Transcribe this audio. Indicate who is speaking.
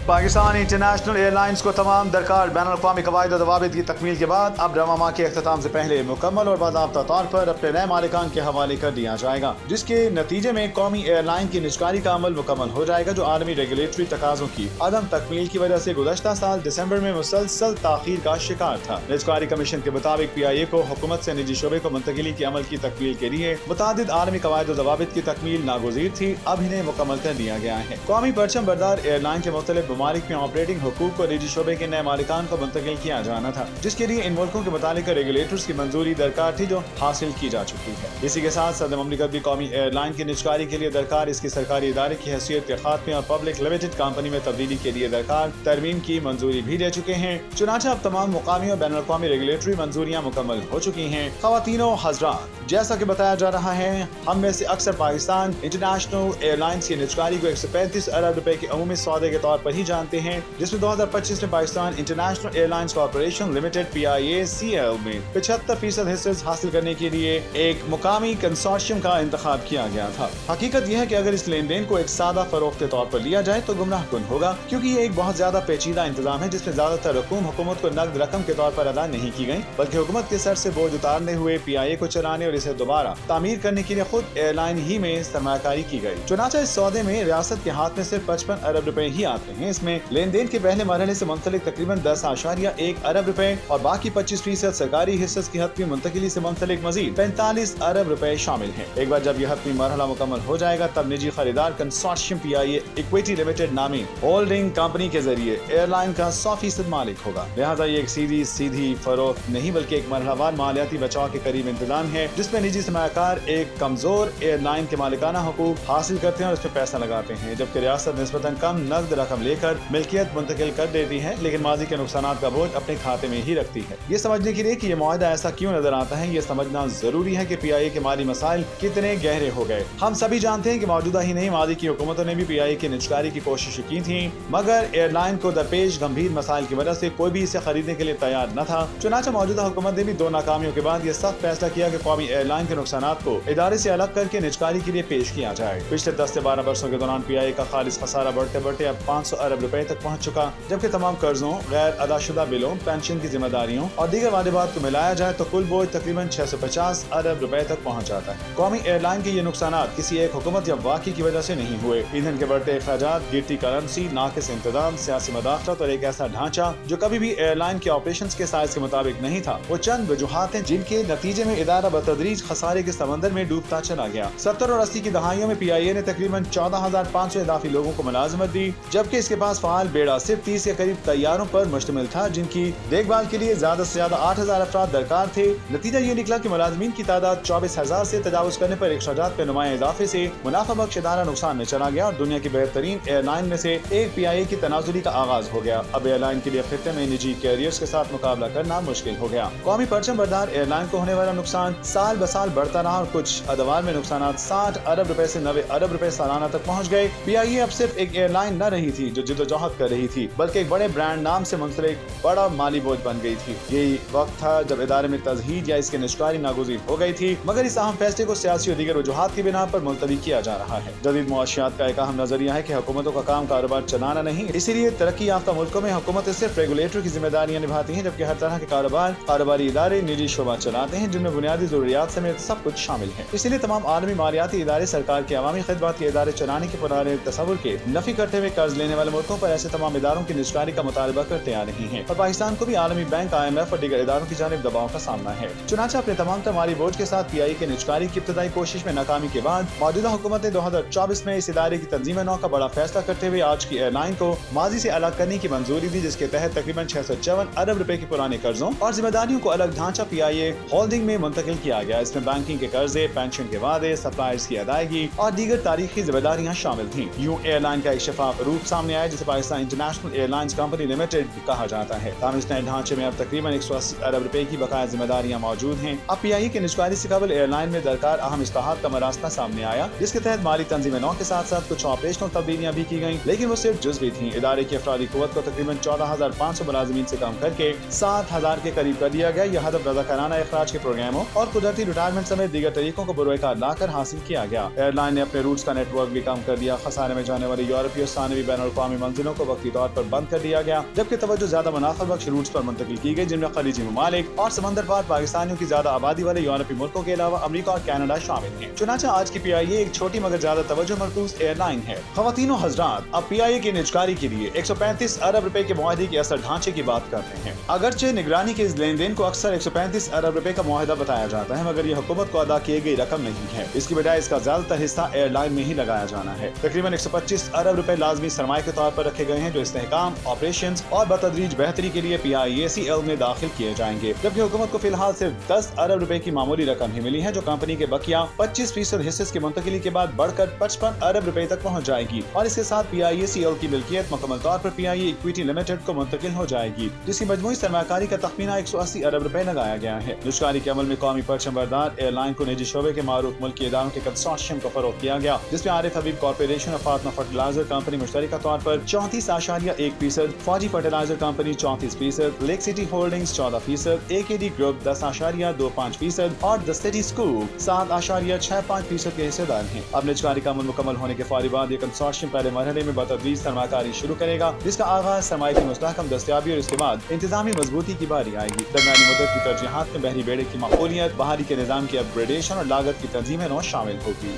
Speaker 1: Pakistan international airlines को तमाम दरकार बैन अवी कवायद और दवाबित की तकमील के बाद अब रवा माह के अख्ताम से पहले मुकम्मल और बाज़ाब्ता तौर पर अपने नए मालिकान के हवाले कर दिया जाएगा, जिसके नतीजे में कौमी एयरलाइन की निजकारी का अमल मुकम्मल हो जाएगा, जो आलमी रेगुलेटरी तकाज़ों की अदम तकमील की वजह से गुज़श्ता साल दिसंबर में मुसलसल ताख़ीर का शिकार था। निजकारी कमीशन के मुताबिक PIA को हुकूमत से निजी शोबे को मुंतकिली के अमल की तकमील के लिए मुतादिद आलमी कवायद और दवाबित की तकमील नागुज़ीर थी, अब इन्हें मुकम्मल कर दिया गया है। कौमी परचम बरदार एयरलाइन के मुख्तलिफ ममालिक में ऑपरेटिंग हुकूक को निजी शोबे के नए मालिकान को मुंतकिल किया जाना था, जिसके लिए इन मुल्कों के मुतालिक रेगुलेटर्स की मंजूरी दरकार थी, जो हासिल की जा चुकी है। इसी के साथ सदर ममलिकत भी कौमी एयरलाइन की निजकारी के लिए दरकार इसकी सरकारी इदारे की हैसियत के खात्मे और पब्लिक लिमिटेड कंपनी में तब्दीली के लिए दरकार तरमीम की मंजूरी भी दे चुके हैं। चुनांचे अब तमाम मुकामी और बैनुल अक़वामी रेगुलेटरी मंजूरियाँ मुकम्मल हो चुकी हैं। ख़वातीनो हज़रात, जैसा कि बताया जा रहा है, हम में से अक्सर पाकिस्तान इंटरनेशनल एयरलाइंस की निजकारी को 135 अरब रुपए के अमूमी सौदे के तौर पर ही जानते हैं, जिसमें 2025 में Pakistan international airlines corporation limited PIACL में 75% हिस्से हासिल करने के लिए एक मुकामी कंसोर्शियम का इंतखाब किया गया था। हकीकत यह है कि अगर इस लेन देन को एक सादा फरोख्त के तौर पर लिया जाए तो गुमराह कुन होगा, क्योंकि ये एक बहुत ज्यादा पेचीदा इंतजाम है, जिसमें ज्यादातर रकूम हुकूमत को नकद रकम के तौर पर अदा नहीं की गई, बल्कि हुकूमत के सर से बोझ उतारने हुए PIA को चलाने और इसे दोबारा तामीर करने के लिए खुद एयरलाइन ही में सरमायाकारी की गई। चुनांचे इस सौदे में रियासत के हाथ में सिर्फ 55 अरब रुपए ही आते हैं। इसमें लेन देन के पहले मरहले से मुंसलिक तकरीबन 10.1 अरब रुपए और बाकी 25% सरकारी हिस्से की हतमी मुंतकिली से मुंसलिक मजीद 45 अरब रुपए शामिल हैं। एक बार जब यह हतमी मरहला मुकम्मल हो जाएगा, तब निजी खरीदार कंसोर्शियम PIA इक्विटी लिमिटेड नामी होल्डिंग कंपनी के जरिए एयरलाइन का 100% मालिक होगा। लिहाजा ये एक सीधी फरोख्त नहीं, बल्कि एक मरहलावार मालियाती बचाव के करीब इंतजाम है, जिसमें निजी सरमायाकार एक कमजोर एयरलाइन के मालिकाना हुकूक हासिल करते हैं और इसमें पैसा लगाते हैं, जबकि रियासत निस्बतन कम नकद रकम लेकर मिल्कियत मुंतकिल कर देती है, लेकिन माजी के नुकसानात का बोझ अपने खाते में ही रखती है। ये समझने के लिए कि ये मुआहदा ऐसा क्यों नजर आता है, ये समझना जरूरी है कि PIA के माली मसाइल कितने गहरे हो गए। हम सभी जानते हैं कि मौजूदा ही नहीं, माजी की हुकूमतों ने भी PIA की निजकारी की कोशिश की थी, मगर एयरलाइन को दरपेश गंभीर मसाइल की वजह से कोई भी इसे खरीदने के लिए तैयार न था। चुनांचे मौजूदा हुकूमत ने भी 2 नाकामियों के बाद ये सख्त फैसला किया कि कौमी एयरलाइन के नुकसानात को इदारे से अलग करके निजकारी के लिए पेश किया जाए। पिछले 10 से 12 वर्षों के दौरान PIA का खालिस खसारा बढ़ते बढ़ते अब 500 अरब रुपए तक पहुंच चुका, जबकि तमाम कर्जों, गैर अदाशुदा बिलों, पेंशन की जिम्मेदारियों और दीगर वाजिबात को मिलाया जाए तो कुल बोझ तकरीबन 650 अरब रुपए तक पहुंच जाता है। कौमी एयरलाइन के ये नुकसानात किसी एक हुकूमत या वाक़ई की वजह से नहीं हुए। ईंधन के बढ़ते अखराजात, गिरती करेंसी, नाकिस इंतजाम, सियासी मदाखलत और एक ऐसा ढांचा जो कभी भी एयरलाइन के ऑपरेशंस के साइज के मुताबिक नहीं था, वो चंद वजूहात हैं जिनके नतीजे में इदारा बतदरीज खसारे के समंदर में डूबता चला गया। 70 और 80 की दहाइयों में PIA ने तकरीबन 14,500 इजाफी लोगों को मुलाजमत दी, जबकि इसके पास फाल बेड़ा सिर्फ 30 के करीब तैयारों पर मुश्तमिल था, जिनकी देखभाल के लिए ज्यादा से ज्यादा 8,000 अफराद दरकार थे। नतीजा ये निकला कि मुलाजमीन की तादाद 24,000 से तजावुज करने पर अखराजात पे नुमाया इजाफे से मुनाफा बख्श इदारा नुकसान में चला गया और दुनिया की बेहतरीन एयरलाइन में से एक PIA की तनाजुली का आगाज हो गया। अब एयरलाइन के लिए खित्ते में निजी कैरियर्स के साथ मुकाबला करना मुश्किल हो गया। कौमी परचम बरदार एयरलाइन को होने वाला नुकसान साल ब साल बढ़ता रहा और कुछ अदवार में नुकसान 60 अरब रुपए से 90 अरब रुपए सालाना तक पहुंच गए। PIA अब सिर्फ एक एयरलाइन न रही थी जो जिद्दोजहद कर रही थी, बल्कि एक बड़े ब्रांड नाम से मुंसलिक बड़ा माली बोझ बन गई थी। यही वक्त था जब इदारे में तजहीद या इसके निजकारी नागुज़ीर हो गई थी, मगर इस अहम फैसले को सियासी और दीगर वजूहात की बिना पर मुलतवी किया जा रहा है। जदीद मुआशियात का एक अहम नजरिया है कि हुकूमतों का काम कारोबार चलाना नहीं, इसीलिए तरक्की याफ्ता मुल्कों में हुकूमतें सिर्फ रेगुलेटर की जिम्मेदारियां निभाती हैं, जबकि हर तरह के कारोबारी इदारे निजी शोबा चलाते हैं, जिनमें बुनियादी जरूरियात समेत सब कुछ शामिल है। इसलिए तमाम आलमी मालियाती इदारे सरकार के अवामी खिदमत के इदारे चलाने के पुराने तस्वुर के नफी करते हुए कर्ज लेने वाले मुल्कों पर ऐसे तमाम इदारों की निजकारी का मुतालबा करते आ रही हैं और पाकिस्तान को भी आलमी बैंक, IMF और दीगर इदारों की जानिब दबाव का सामना है। चुनांचे अपने तमाम माली बोझ के साथ PIA के निजकारी की इब्तदाई कोशिश में नाकामी के बाद मौजूदा हुकूमत ने 2024 में इस इदारे की तंजीम नौ का बड़ा फैसला करते हुए आज की एयरलाइन को माजी से अलग करने की मंजूरी दी, जिसके तहत तकरीबन 654 अरब रुपए के पुराने कर्जों और जिम्मेदारियों को अलग ढांचा PIA होल्डिंग में मुंतकिल किया गया। इसमें बैंकिंग के कर्जे, पेंशन के वादे, सप्लायर्स की अदायगी और दीगर तारीखी जिम्मेदारियां शामिल थी। यूं एयरलाइन का एक शफाफ रूप सामने आया, जिसे Pakistan international airlines company limited कहा जाता है। ताहम इस नए ढांचे में अब तकरीबन 180 अरब रुपए की बकाया जिम्मेदारियां मौजूद हैं। अब PIA के निजकारी से कबल एयरलाइन में दरकार अहम इस्लाहात का रास्ता सामने आया, जिसके तहत माली तंजीम नौ के साथ साथ कुछ ऑपरेशनल तब्दीलियां भी की गयी, लेकिन वो सिर्फ जुज़वी थी। इदारे की अफरादी कुव्वत को तकरीबन 14,500 मुलाजिमीन से कम करके 7,000 के करीब कर दिया गया। यह हदफ रज़ाकाराना इखराज के प्रोग्रामों और कुदरती रिटायरमेंट समेत दीगर तरीकों को बुरोकार लाकर हासिल किया गया। एयरलाइन ने अपने रूट्स का नेटवर्क भी कम कर दिया। खसारे में जाने वाली यूरोपीय और सानवी बैनुल अक़वामी मकामी मंजिलों को वक्ती तौर पर बंद कर दिया गया, जबकि तवज्जो ज्यादा मुनाफा बख्श रूट्स पर मुंतकिल की गई, जिनमें खलीजी ममालिक और समंदर पार पाकिस्तानियों की ज्यादा आबादी वाले यूरोपीय मुल्कों के अलावा अमेरिका और कनाडा शामिल हैं। चुनांचे आज की PIA एक छोटी मगर ज्यादा तवज्जो मरकूज एयरलाइन है। ख्वातीनो हजरात, अब PIA की निजकारी के लिए 135 अरब रुपए के मुआहदे के असर ढांचे की बात करते हैं। अगरचे निगरानी के इस लेन देन को अक्सर 135 अरब रुपए का मुआहदा बताया जाता है, मगर ये हुकूमत को अदा की गई रकम नहीं है। इसकी बजाय इसका ज्यादातर हिस्सा एयरलाइन में ही लगाया जाना है। तकरीबन 125 अरब रुपए लाजमी सरमाए के तौर पर रखे गए हैं, जो इस्तेहकाम, ऑपरेशन और बतदरीज बेहतरी के लिए PIACL में दाखिल किए जाएंगे, जबकि हुकूमत को फिलहाल सिर्फ 10 अरब रुपए की मामूली रकम ही मिली है, जो कंपनी के बकिया 25% हिस्से की मुंतकिली के बाद बढ़कर 55 अरब रुपए तक पहुंच जाएगी और इसके साथ PIACL की मिल्कियत मुकम्मल तौर पर PIA इक्विटी लिमिटेड को मुंतकिल हो जाएगी, जिसकी मजमूई सरमाकारी का तखमीना 180 अरब रुपए लगाया गया है। निजकारी के अमल में कौमी परचम बरदार एयरलाइन को निजी शोबे के मारूफ मुल्की इदारों के कंसोर्शियम को फरोग किया गया, जिसमें आरिफ हबीब कॉर्पोरेशन और फातमा फर्टिलाइजर कंपनी मुश्तरका तौर पर 34.1%, Fauji fertilizer company 34%, lake city holdings 14%, AKD group 10.25% और द सिटी स्कूप 7.65% के हिस्सेदार हैं। अब निजकारी का अमल मुकम्मल होने के फौरी बाद ये कंसोर्शियम पहले मरहले में बतदरीज सरमाकारी शुरू करेगा, जिसका आगाज सरमाए की मुस्तहकम दस्तयाबी और इसके बाद इंतजामी मजबूती की बारी आएगी। दरमियानी मुद्दत की तरजीहात में बहरी बेड़े की मकबूलियत, बहारी के निजाम की अपग्रेडेशन और लागत की तंजीमें शामिल होगी।